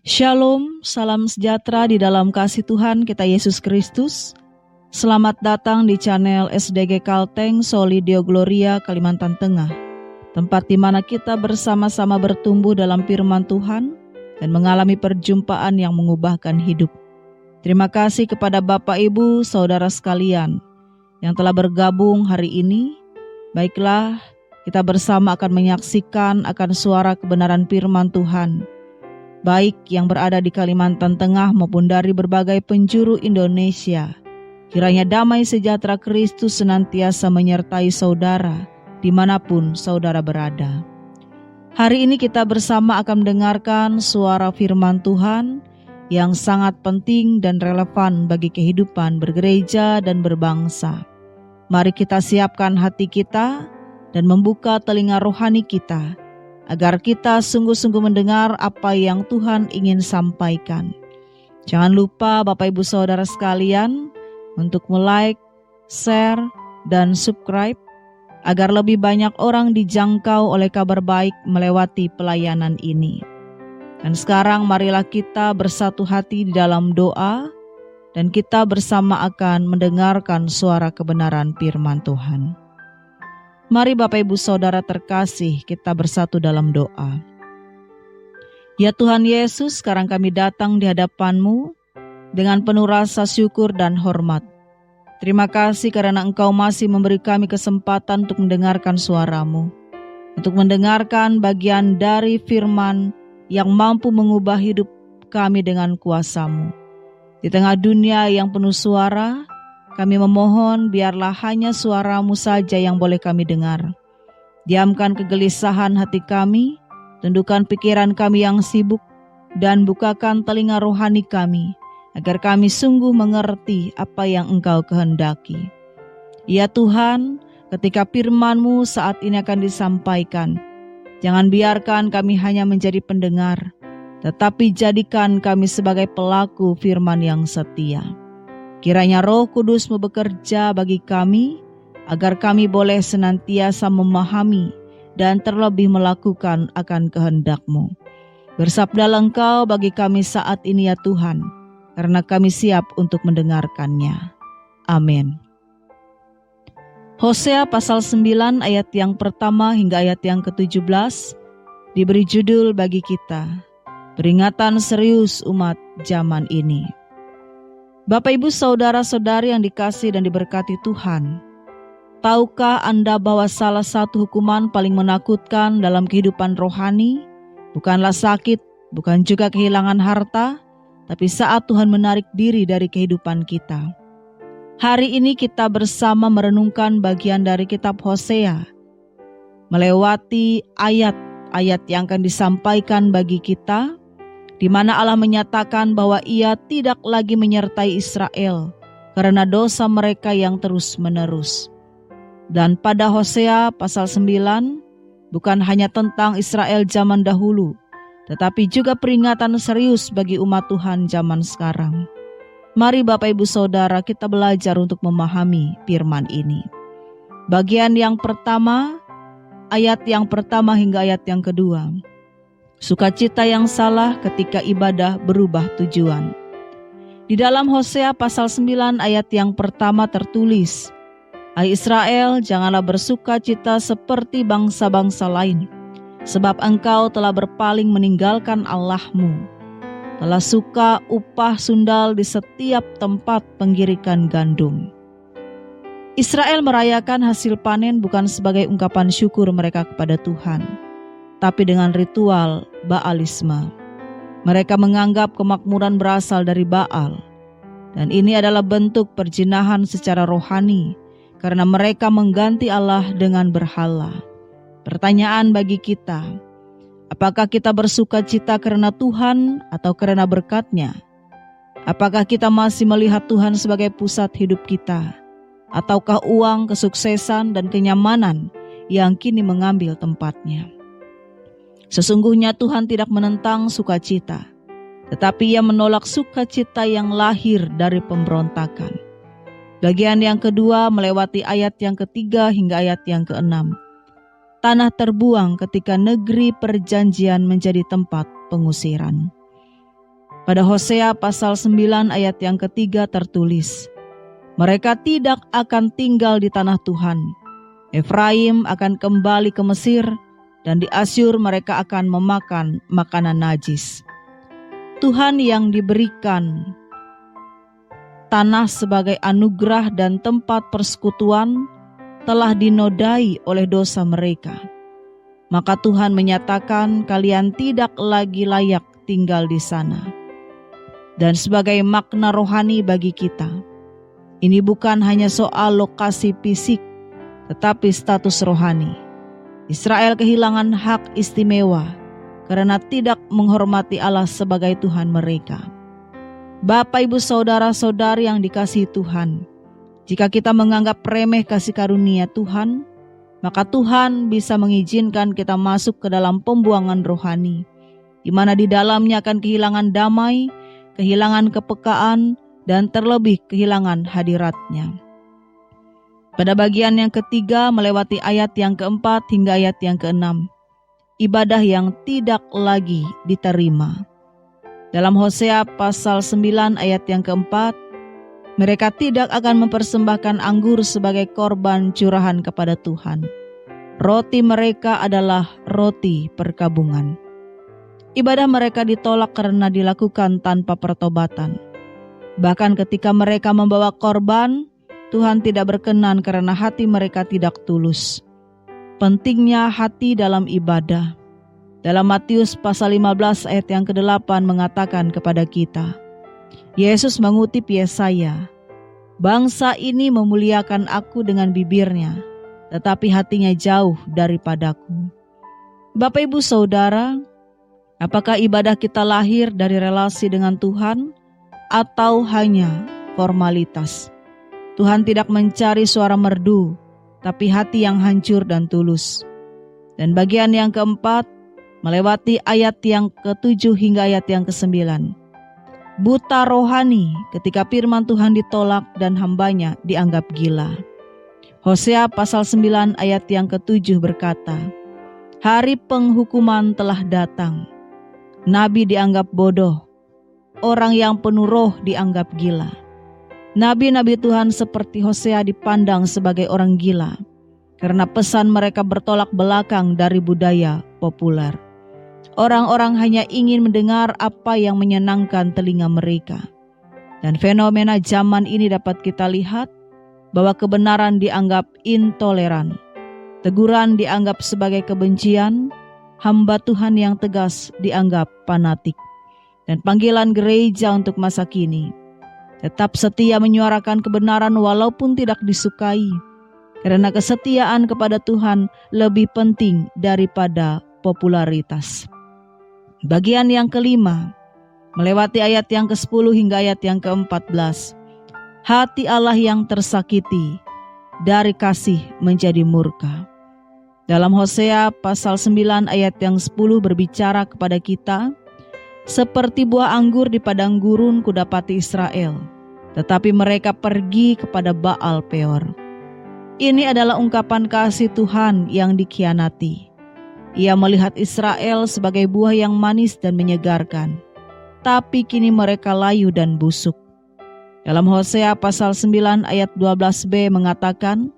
Shalom, salam sejahtera di dalam kasih Tuhan kita Yesus Kristus. Selamat datang di channel SDG Kalteng Solidio Gloria Kalimantan Tengah, tempat di mana kita bersama-sama bertumbuh dalam firman Tuhan dan mengalami perjumpaan yang mengubahkan hidup. Terima kasih kepada Bapak Ibu, Saudara sekalian yang telah bergabung hari ini. Baiklah, kita bersama akan menyaksikan akan suara kebenaran firman Tuhan, baik yang berada di Kalimantan Tengah maupun dari berbagai penjuru Indonesia. Kiranya damai sejahtera Kristus senantiasa menyertai saudara dimanapun saudara berada. Hari ini kita bersama akan mendengarkan suara firman Tuhan yang sangat penting dan relevan bagi kehidupan bergereja dan berbangsa. Mari kita siapkan hati kita dan membuka telinga rohani kita, agar kita sungguh-sungguh mendengar apa yang Tuhan ingin sampaikan. Jangan lupa Bapak Ibu Saudara sekalian untuk like, share, dan subscribe agar lebih banyak orang dijangkau oleh kabar baik melewati pelayanan ini. Dan sekarang marilah kita bersatu hati di dalam doa dan kita bersama akan mendengarkan suara kebenaran firman Tuhan. Mari Bapak Ibu Saudara terkasih, kita bersatu dalam doa. Ya Tuhan Yesus, sekarang kami datang di hadapan-Mu dengan penuh rasa syukur dan hormat. Terima kasih karena Engkau masih memberi kami kesempatan untuk mendengarkan suara-Mu, untuk mendengarkan bagian dari firman yang mampu mengubah hidup kami dengan kuasa-Mu. Di tengah dunia yang penuh suara, kami memohon biarlah hanya suara-Mu saja yang boleh kami dengar. Diamkan kegelisahan hati kami, tundukkan pikiran kami yang sibuk, dan bukakan telinga rohani kami, agar kami sungguh mengerti apa yang Engkau kehendaki. Ya Tuhan, ketika firman-Mu saat ini akan disampaikan, jangan biarkan kami hanya menjadi pendengar, tetapi jadikan kami sebagai pelaku firman yang setia. Kiranya Roh Kudus-Mu bekerja bagi kami, agar kami boleh senantiasa memahami dan terlebih melakukan akan kehendak-Mu. Bersabdalah Engkau bagi kami saat ini ya Tuhan, karena kami siap untuk mendengarkannya. Amin. Hosea pasal 9 ayat yang pertama hingga ayat yang ke-17 diberi judul bagi kita, peringatan serius umat zaman ini. Bapak Ibu Saudara-saudari yang dikasihi dan diberkati Tuhan, tahukah Anda bahwa salah satu hukuman paling menakutkan dalam kehidupan rohani bukanlah sakit, bukan juga kehilangan harta, tapi saat Tuhan menarik diri dari kehidupan kita. Hari ini kita bersama merenungkan bagian dari kitab Hosea, melewati ayat-ayat yang akan disampaikan bagi kita, di mana Allah menyatakan bahwa Ia tidak lagi menyertai Israel karena dosa mereka yang terus-menerus. Dan pada Hosea pasal 9 bukan hanya tentang Israel zaman dahulu, tetapi juga peringatan serius bagi umat Tuhan zaman sekarang. Mari Bapak Ibu Saudara kita belajar untuk memahami firman ini. Bagian yang pertama, ayat yang pertama hingga ayat yang kedua. Sukacita yang salah ketika ibadah berubah tujuan. Di dalam Hosea pasal 9 ayat yang pertama tertulis, Hai Israel, janganlah bersukacita seperti bangsa-bangsa lain, sebab engkau telah berpaling meninggalkan Allah-Mu. Telah suka upah sundal di setiap tempat penggirikan gandum. Israel merayakan hasil panen bukan sebagai ungkapan syukur mereka kepada Tuhan, tapi dengan ritual Baalisme. Mereka menganggap kemakmuran berasal dari Baal, dan ini adalah bentuk perjinahan secara rohani, karena mereka mengganti Allah dengan berhala. Pertanyaan bagi kita, apakah kita bersuka cita karena Tuhan atau karena berkat-Nya? Apakah kita masih melihat Tuhan sebagai pusat hidup kita? Ataukah uang, kesuksesan, dan kenyamanan yang kini mengambil tempatnya? Sesungguhnya Tuhan tidak menentang sukacita, tetapi Ia menolak sukacita yang lahir dari pemberontakan. Bagian yang kedua melewati ayat yang ketiga hingga ayat yang keenam. Tanah terbuang ketika negeri perjanjian menjadi tempat pengusiran. Pada Hosea pasal 9 ayat yang ketiga tertulis, mereka tidak akan tinggal di tanah Tuhan. Efraim akan kembali ke Mesir, dan di Asyur mereka akan memakan makanan najis. Tuhan yang diberikan tanah sebagai anugerah dan tempat persekutuan telah dinodai oleh dosa mereka. Maka Tuhan menyatakan kalian tidak lagi layak tinggal di sana. Dan sebagai makna rohani bagi kita, ini bukan hanya soal lokasi fisik, tetapi status rohani. Israel kehilangan hak istimewa karena tidak menghormati Allah sebagai Tuhan mereka. Bapak, Ibu, saudara-saudari yang dikasihi Tuhan, jika kita menganggap remeh kasih karunia Tuhan, maka Tuhan bisa mengizinkan kita masuk ke dalam pembuangan rohani, di mana di dalamnya akan kehilangan damai, kehilangan kepekaan, dan terlebih kehilangan hadirat-Nya. Pada bagian yang ketiga melewati ayat yang keempat hingga ayat yang keenam, ibadah yang tidak lagi diterima. Dalam Hosea pasal 9 ayat yang keempat, mereka tidak akan mempersembahkan anggur sebagai korban curahan kepada Tuhan. Roti mereka adalah roti perkabungan. Ibadah mereka ditolak karena dilakukan tanpa pertobatan. Bahkan ketika mereka membawa korban, Tuhan tidak berkenan karena hati mereka tidak tulus. Pentingnya hati dalam ibadah. Dalam Matius pasal 15 ayat yang ke-8 mengatakan kepada kita, Yesus mengutip Yesaya, "Bangsa ini memuliakan aku dengan bibirnya, tetapi hatinya jauh daripadaku." Bapak, Ibu, Saudara, apakah ibadah kita lahir dari relasi dengan Tuhan atau hanya formalitas? Tuhan tidak mencari suara merdu, tapi hati yang hancur dan tulus. Dan bagian yang keempat, melewati ayat yang ke-7 hingga ayat yang ke-9. Buta rohani ketika firman Tuhan ditolak dan hambanya dianggap gila. Hosea pasal 9 ayat yang ke-7 berkata, "Hari penghukuman telah datang. Nabi dianggap bodoh, orang yang penuh roh dianggap gila." Nabi-nabi Tuhan seperti Hosea dipandang sebagai orang gila karena pesan mereka bertolak belakang dari budaya populer. Orang-orang hanya ingin mendengar apa yang menyenangkan telinga mereka. Dan fenomena zaman ini dapat kita lihat bahwa kebenaran dianggap intoleran, teguran dianggap sebagai kebencian, hamba Tuhan yang tegas dianggap fanatik. Dan panggilan gereja untuk masa kini, tetap setia menyuarakan kebenaran walaupun tidak disukai, karena kesetiaan kepada Tuhan lebih penting daripada popularitas. Bagian yang kelima, melewati ayat yang ke-10 hingga ayat yang ke-14. Hati Allah yang tersakiti, dari kasih menjadi murka. Dalam Hosea pasal 9 ayat yang 10 berbicara kepada kita, seperti buah anggur di padang gurun kudapati Israel, tetapi mereka pergi kepada Baal Peor. Ini adalah ungkapan kasih Tuhan yang dikhianati. Ia melihat Israel sebagai buah yang manis dan menyegarkan, tapi kini mereka layu dan busuk. Dalam Hosea pasal 9 ayat 12b mengatakan,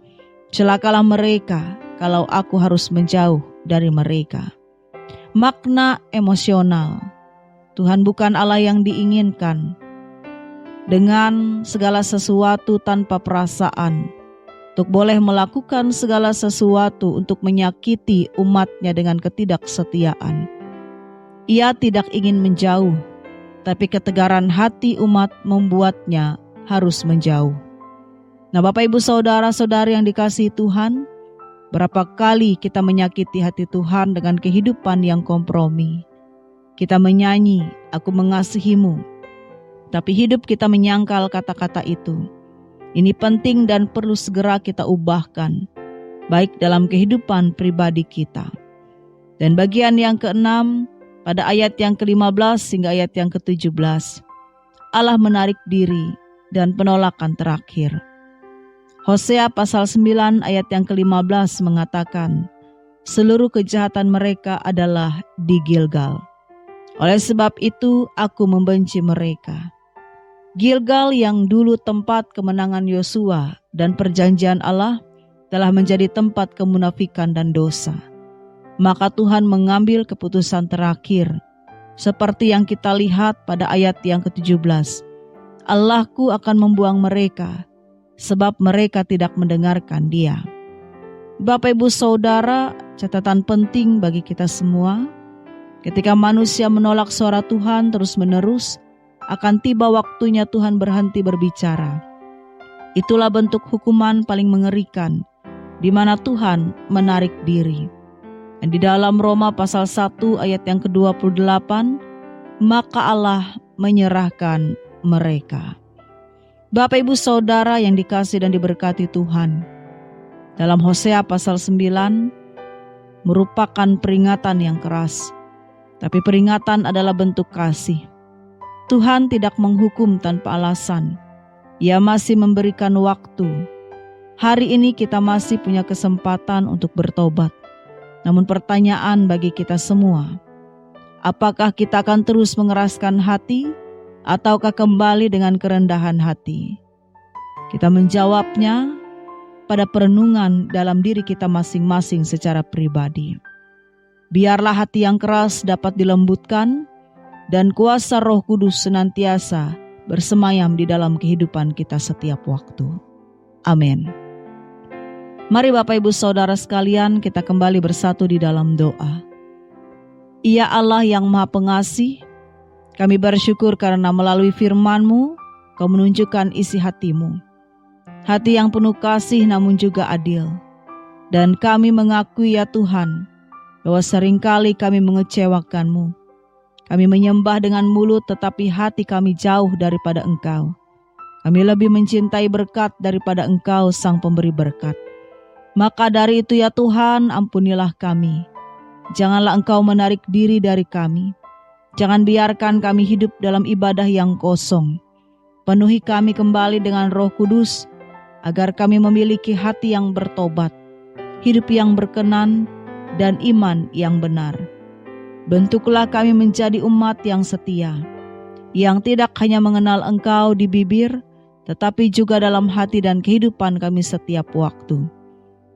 "Celakalah mereka kalau aku harus menjauh dari mereka." Makna emosional. Tuhan bukan Allah yang diinginkan dengan segala sesuatu tanpa perasaan, untuk boleh melakukan segala sesuatu untuk menyakiti umatnya dengan ketidaksetiaan. Ia tidak ingin menjauh, tapi ketegaran hati umat membuatnya harus menjauh. Nah, Bapak, Ibu, saudara-saudari yang dikasihi Tuhan, berapa kali kita menyakiti hati Tuhan dengan kehidupan yang kompromi. Kita menyanyi, "Aku mengasihimu," tapi hidup kita menyangkal kata-kata itu. Ini penting dan perlu segera kita ubahkan, baik dalam kehidupan pribadi kita. Dan bagian yang keenam, pada ayat yang ke-15 hingga ayat yang ke-17, Allah menarik diri dan penolakan terakhir. Hosea pasal 9 ayat yang ke-15 mengatakan, seluruh kejahatan mereka adalah di Gilgal. Oleh sebab itu aku membenci mereka. Gilgal yang dulu tempat kemenangan Yosua dan perjanjian Allah telah menjadi tempat kemunafikan dan dosa. Maka Tuhan mengambil keputusan terakhir, seperti yang kita lihat pada ayat yang ke-17. Allahku akan membuang mereka, sebab mereka tidak mendengarkan Dia. Bapak Ibu Saudara, catatan penting bagi kita semua, ketika manusia menolak suara Tuhan terus-menerus, akan tiba waktunya Tuhan berhenti berbicara. Itulah bentuk hukuman paling mengerikan, di mana Tuhan menarik diri. Dan di dalam Roma pasal 1 ayat yang ke-28, maka Allah menyerahkan mereka. Bapak Ibu Saudara yang dikasihi dan diberkati Tuhan, dalam Hosea pasal 9 merupakan peringatan yang keras, tapi peringatan adalah bentuk kasih. Tuhan tidak menghukum tanpa alasan. Ia masih memberikan waktu. Hari ini kita masih punya kesempatan untuk bertobat. Namun pertanyaan bagi kita semua, apakah kita akan terus mengeraskan hati ataukah kembali dengan kerendahan hati? Kita menjawabnya pada perenungan dalam diri kita masing-masing secara pribadi. Biarlah hati yang keras dapat dilembutkan dan kuasa Roh Kudus senantiasa bersemayam di dalam kehidupan kita setiap waktu. Amin. Mari Bapak Ibu Saudara sekalian, kita kembali bersatu di dalam doa. Ya Allah yang Maha Pengasih, kami bersyukur karena melalui firman-Mu, Kau menunjukkan isi hati-Mu. Hati yang penuh kasih namun juga adil. Dan kami mengakui ya Tuhan, bahwa seringkali kami mengecewakan-Mu. Kami menyembah dengan mulut tetapi hati kami jauh daripada Engkau. Kami lebih mencintai berkat daripada Engkau Sang Pemberi berkat. Maka dari itu ya Tuhan, ampunilah kami. Janganlah Engkau menarik diri dari kami. Jangan biarkan kami hidup dalam ibadah yang kosong. Penuhi kami kembali dengan Roh Kudus, agar kami memiliki hati yang bertobat, hidup yang berkenan, dan iman yang benar. Bentuklah kami menjadi umat yang setia, yang tidak hanya mengenal Engkau di bibir, tetapi juga dalam hati dan kehidupan kami setiap waktu.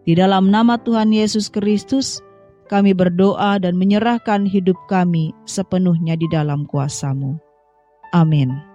Di dalam nama Tuhan Yesus Kristus, kami berdoa dan menyerahkan hidup kami sepenuhnya di dalam kuasa-Mu. Amin.